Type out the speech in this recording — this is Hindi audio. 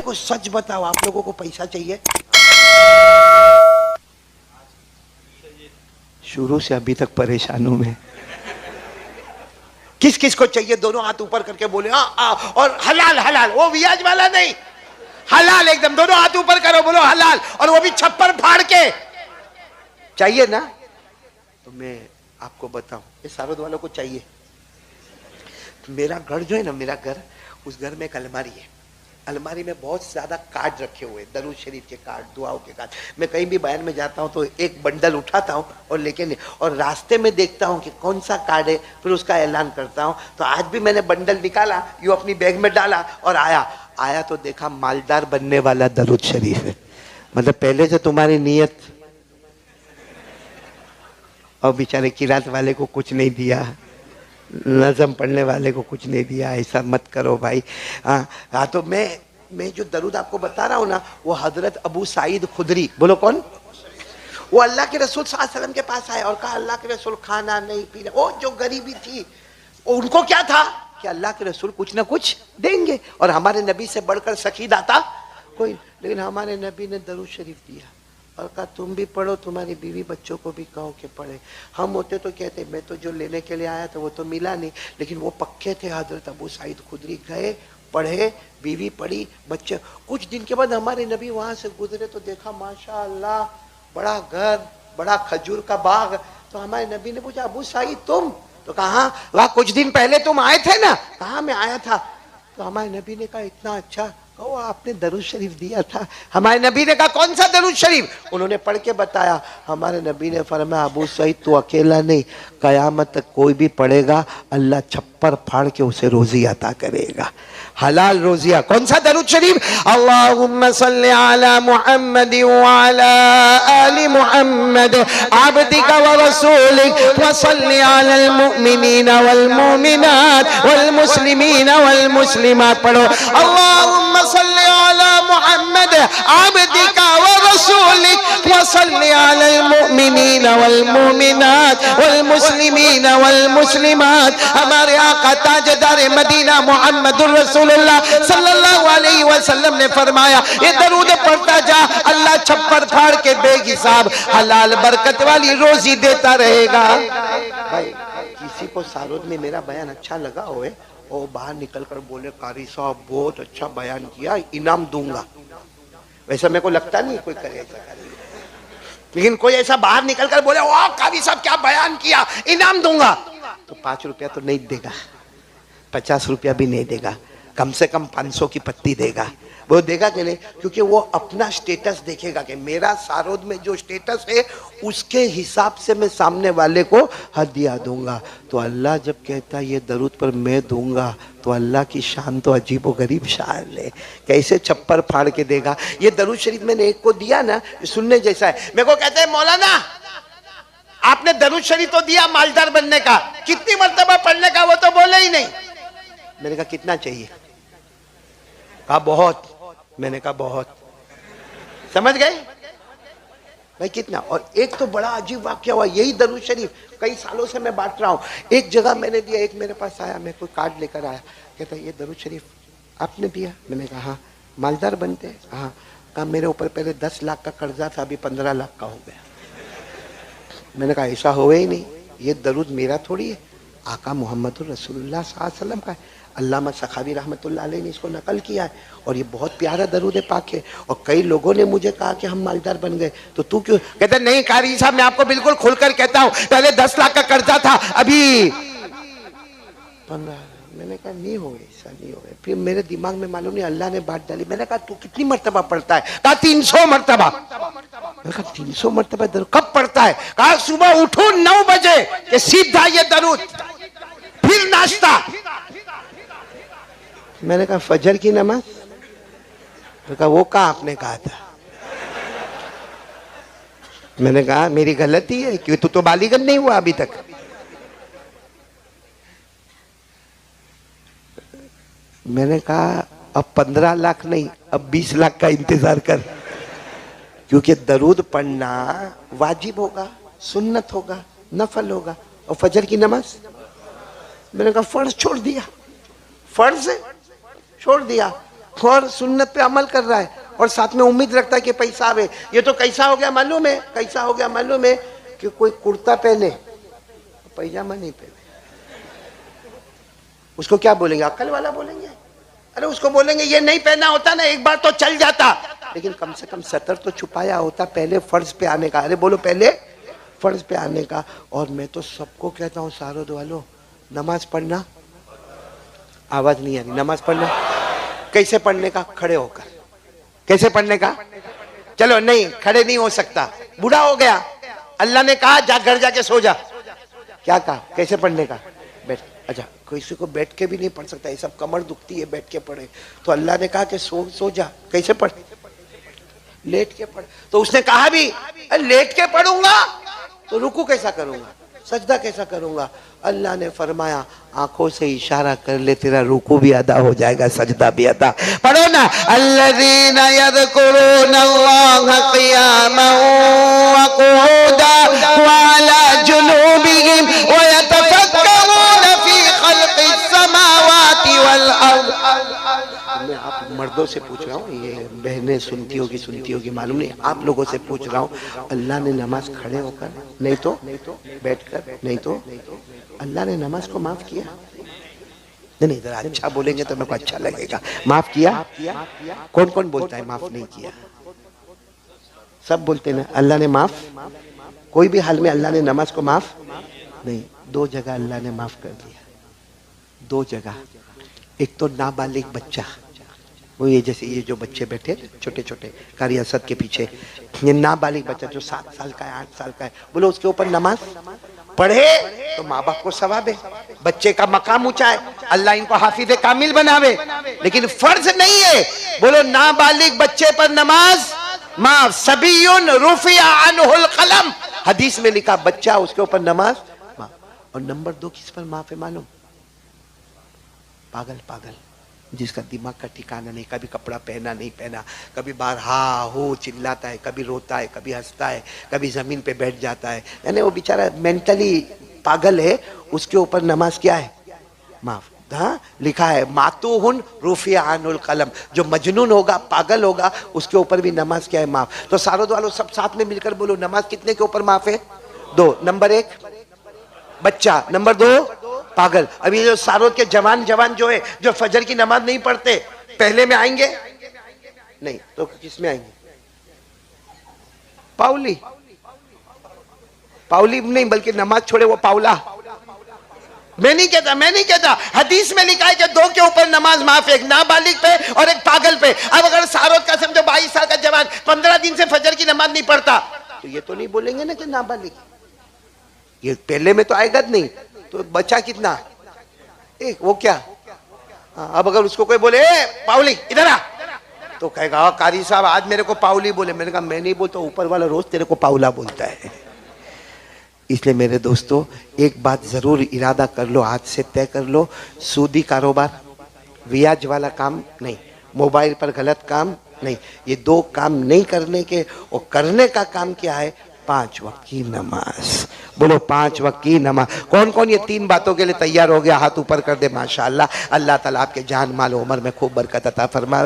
को सच बताओ, आप लोगों को पैसा चाहिए? शुरू से अभी तक परेशान हूं मैं। किस किस को चाहिए? दोनों हाथ ऊपर करके बोले और हलाल हलाल, वो ब्याज वाला नहीं, हलाल एकदम। दोनों हाथ ऊपर करो, बोलो हलाल, और वो भी छप्पर फाड़ के। चाहिए ना? तो मैं आपको बताऊं, ये सारोद वालों को चाहिए। मेरा घर जो है ना, मेरा घर, उस घर में एक अलमारी है। अलमारी में बहुत ज्यादा कार्ड रखे हुए, दरूद शरीफ के कार्ड, दुआओं के कार्ड। मैं कहीं भी बयान में जाता हूँ तो एक बंडल उठाता हूँ और लेके नहीं, और रास्ते में देखता हूँ कि कौन सा कार्ड है, फिर उसका ऐलान करता हूँ। तो आज भी मैंने बंडल निकाला, यूं अपनी बैग में डाला और आया तो देखा मालदार बनने वाला दरूद शरीफ है। मतलब पहले से तुम्हारी नीयत, और बेचारे किरात वाले को कुछ नहीं दिया, नज़म पढ़ने वाले को कुछ नहीं दिया। ऐसा मत करो भाई। हाँ, तो मैं जो दरूद आपको बता रहा हूँ ना, वो हजरत अबू सईद खुदरी, बोलो कौन? वो अल्लाह के रसूल सल्लल्लाहु अलैहि वसल्लम के पास आए और कहा, अल्लाह के रसूल खाना नहीं पीना, वो जो गरीबी थी, उनको क्या था कि अल्लाह के रसूल कुछ ना कुछ देंगे, और हमारे नबी से बढ़कर सखी दाता कोई। लेकिन हमारे नबी ने दरूद शरीफ दिया और कहा, तुम भी पढ़ो, तुम्हारी बीवी बच्चों को भी कहो कि पढ़े। हम होते तो कहते, मैं तो जो लेने के लिए आया था वो तो मिला नहीं, लेकिन वो पक्के थे। हजरत अबू सईद खुदरी गए, पढ़े, बीवी पढ़ी, बच्चे। कुछ दिन के बाद हमारे नबी वहां से गुजरे तो देखा माशाअल्लाह बड़ा घर, बड़ा खजूर का बाग। तो हमारे नबी ने पूछा, अबू सईद तुम? तो कहा, वह कुछ दिन पहले तुम आए थे ना? कहा, मैं आया था। तो हमारे नबी ने कहा, इतना अच्छा, कहो आपने दरूद शरीफ दिया था। हमारे नबी ने कहा, कौन सा दरूद शरीफ? उन्होंने पढ़ के बताया। हमारे नबी ने फरमाया, अबू सईद तू अकेला नहीं, कयामत तक कोई भी पढ़ेगा, अल्लाह छप्पर फाड़ के उसे रोजी अता करेगा, हलाल रोजिया। कौन सा दरूद शरीफ? अल्लाहुम्मा सल्ली अला मुहम्मद व अला आलि मुहम्मद अब्दिका व रसूलिक व सल्ली अलल मुमिनीना वल मुमिनात वल मुस्लिमीना वल मुस्लिमात। पढ़ो, अल्लाहुम्मा सल्ली अला मुहम्मद अब्दिका व रसूलिक व सल्ली अलल मुमिनीना वल मुमिनात वल मुस्लिमीना वल मुस्लिमात। हमारे आका ताजदार मदीना मुहम्मदुर रसूलुल्लाह सल्लल्लाहु अलैहि वसल्लम ने फरमाया, ये दरूद पढ़ता जा, अल्लाह छप्पर फाड़ के बेहिसाब हलाल बरकत वाली रोजी देता रहेगा। भाई किसी को सारोद में मेरा बयान अच्छा लगा होए और बाहर निकल कर बोले, कारी साहब बहुत अच्छा बयान किया, इनाम दूंगा, वैसा मेरे को लगता नहीं कोई करे ऐसा। लेकिन कोई ऐसा बाहर निकल कर बोले, वाह कारी साहब क्या बयान किया, इनाम दूंगा, तो 5 रुपया तो नहीं देगा, 50 रुपया भी नहीं देगा, कम से कम 500 की पत्ती देगा। वो देगा कि नहीं? क्योंकि वो अपना स्टेटस देखेगा कि मेरा सारोद में जो स्टेटस है उसके हिसाब से मैं सामने वाले को हदिया दूंगा। तो अल्लाह जब कहता है ये दरूद पर मैं दूंगा, तो अल्लाह की शान तो अजीब व गरीब शान है, कैसे छप्पर फाड़ के देगा। ये दरूद शरीफ मैंने एक को दिया ना, सुनने जैसा है। मेरे को कहते हैं, मौलाना आपने दरूद शरीफ तो दिया मालदार बनने का, कितनी मर्तबा पढ़ने का वो तो बोले ही नहीं। मैंने कहा कितना चाहिए? कहा बहुत। मैंने कहा बहुत। समझ गए भाई कितना? और एक तो बड़ा अजीब वाक्य हुआ, यही दरूद शरीफ कई सालों से मैं बांट रहा हूँ। एक जगह मैंने दिया, एक मेरे पास आया, मैं कोई कार्ड लेकर आया, कहता ये दरूद शरीफ आपने दिया? मैंने कहा हाँ। मालदार बनते हैं? हाँ। कहा मेरे ऊपर पहले 10 लाख का कर्जा था, अभी 15 लाख का हो गया। मैंने कहा ऐसा होगा ही नहीं, ये दरूद मेरा थोड़ी है, आका मोहम्मद रसूलुल्लाह सल्लल्लाहु अलैहि वसल्लम का है। अल्लामा सखावी रहमतुल्लाह अलैह ने इसको नकल किया है और ये बहुत प्यारा दरूद पाक है। और कई लोगों ने मुझे कहा कि हम मालदार बन गए, तो तू क्यों? कहते नहीं कारी साहब, मैं आपको बिल्कुल खुलकर कहता हूँ, पहले 10 लाख का कर्जा था, अभी 15। मैंने कहा नहीं हो, ऐसा नहीं हो। फिर मेरे दिमाग में मालूम नहीं अल्लाह ने बात डाली। मैंने कहा तू कितनी मर्तबा पढ़ता है? कहा 300 मर्तबा। मैंने कहा 300 मर्तबा दरूद कब पढ़ता है? कहा सुबह उठो 9 बजे कि सीधा ये दरूद, फिर नाश्ता। मैंने कहा फजर की नमाज? तो कहा वो कहा आपने कहा था? मैंने कहा मेरी गलती है क्यों, तू तो बालिगन नहीं हुआ अभी तक। मैंने कहा अब 15 लाख नहीं, अब 20 लाख का इंतजार कर, क्योंकि दरूद पढ़ना वाजिब होगा, सुन्नत होगा, नफल होगा। और फजर की नमाज मैंने कहा फर्ज छोड़ दिया, फर्ज छोड़ दिया। और सुन्नत पे अमल कर रहा है और साथ में उम्मीद रखता है कि पैसा आवे। ये तो कैसा हो गया मालूम है, कैसा हो गया मालूम है कि कोई कुर्ता पहने पैजामा नहीं पहने, उसको क्या बोलेंगे? अक्ल वाला बोलेंगे। अरे उसको बोलेंगे ये नहीं पहना होता ना एक बार तो चल जाता, लेकिन कम से कम सतर तो छुपाया होता पहले फर्ज पे आने का। अरे बोलो पहले फर्ज पे आने का। और मैं तो सबको कहता हूँ सारोद वालों, नमाज पढ़ना, आवाज नहीं आ रही, नमाज पढ़ना कैसे पढ़ने का? खड़े होकर। कैसे पढ़ने का? चलो नहीं, खड़े नहीं हो सकता, बूढ़ा हो गया, अल्लाह ने कहा जा घर जाके सो जा। क्या कहा? कैसे पढ़ने का? बैठ। अच्छा, किसी को बैठ के भी नहीं पढ़ सकता, ये सब कमर दुखती है बैठ के पढ़े, तो अल्लाह ने कहा कि सो जा। कैसे पढ़? लेट के पढ़। तो उसने कहा भी लेट के पढ़ूंगा तो रुकू कैसा करूंगा, सजदा कैसा करूंगा? अल्लाह ने फरमाया आंखों से इशारा कर ले, तेरा रुकू भी अदा हो जाएगा, सजदा भी अदा। पढ़ो ना, अल्लज़ीना यज़कुरूनल्लाह क़ियामन व क़ुऊदन व अला जुनूबिहिम व यतफ़क्करूना फ़ी ख़ल्क़िस समावाति वल अर्ज़। मैं आप मर्दों से पूछ रहा हूँ, ये बहनें सुनती होगी मालूम नहीं, आप लोगों से पूछ रहा हूँ, अल्लाह ने नमाज खड़े होकर, नहीं तो बैठकर, नहीं तो अल्लाह ने नमाज को माफ किया? नहीं, इधर अच्छा बोलेंगे तो मेरे को अच्छा लगेगा। माफ किया? कौन कौन बोलता है माफ नहीं किया? सब बोलते ना अल्लाह ने माफ। कोई भी हाल में अल्लाह ने नमाज को माफ नहीं। दो जगह अल्लाह ने माफ कर दिया, दो जगह। एक तो नाबालिग बच्चा, वो ये जैसे ये जो बच्चे बैठे छोटे छोटे कारी असद के पीछे, ये नाबालिग बच्चा जो 7 साल का है, 8 साल का है, बोलो उसके ऊपर नमाज पढ़े तो माँ बाप को सवाब है, बच्चे का मकाम ऊंचा है, अल्लाह इनको हाफिज कामिल बनावे। लेकिन फर्ज नहीं है, बोलो नाबालिग बच्चे पर नमाज माफ। सबीयुन रुफिया अन्हुल कलम, हदीस में लिखा बच्चा उसके ऊपर नमाज माफ। और नंबर 2 किस पर माफ है मालूम? पागल, जिसका दिमाग का ठिकाना नहीं, कभी कपड़ा पहना नहीं पहना, कभी बाहर हा हो चिल्लाता है, कभी रोता है, कभी हंसता है, कभी जमीन पे बैठ जाता है, यानी वो बेचारा मेंटली पागल है, उसके ऊपर नमाज क्या है? माफ। हाँ, लिखा है मातूहुन रुफिया अनुल कलम, जो मजनून होगा, पागल होगा, उसके ऊपर भी नमाज क्या है? माफ। तो सारों वालों सब साथ में मिलकर बोलो, नमाज कितने के ऊपर माफ है? 2। नंबर 1 बच्चा, नंबर 2 पागल। अभी जो सारों के जवान जो है, जो फजर की नमाज नहीं पढ़ते, पहले में आएंगे नहीं तो किस में आएंगे? पाउली नहीं, बल्कि नमाज छोड़े वो पाउला। मैं नहीं कहता, हदीस में लिखा है कि 2 के ऊपर नमाज माफ है, एक नाबालिग पे और एक पागल पे। अब अगर सारों का समझो 22 साल का जवान 15 दिन से फजर की नमाज नहीं पढ़ता, तो ये तो नहीं बोलेंगे ना कि नाबालिग, ये पहले में तो आएगा नहीं। तो बच्चा कितना? 1, वो क्या? अब अगर उसको कोई बोले पाउली इधर आ, तो कहेगा कारी साहब आज मेरे को पाउली बोले। मैंने कहा मैं नहीं बोलता, ऊपर वाला रोज तेरे को पाउला बोलता है। इसलिए मेरे दोस्तों एक बात जरूर इरादा कर लो, आज से तय कर लो, सूदी कारोबार, रियाज वाला काम नहीं, मोबाइल पर गलत काम नहीं, ये 2 काम नहीं करने के। और करने का काम क्या है? 5 वक्त की नमाज। बोलो 5 वक्त की नमाज। कौन कौन ये 3 बातों के लिए तैयार हो गया? हाथ ऊपर कर दे। माशाअल्लाह। अल्लाह ताला आपके जान माल उम्र में खूब बरकत अता फरमाए।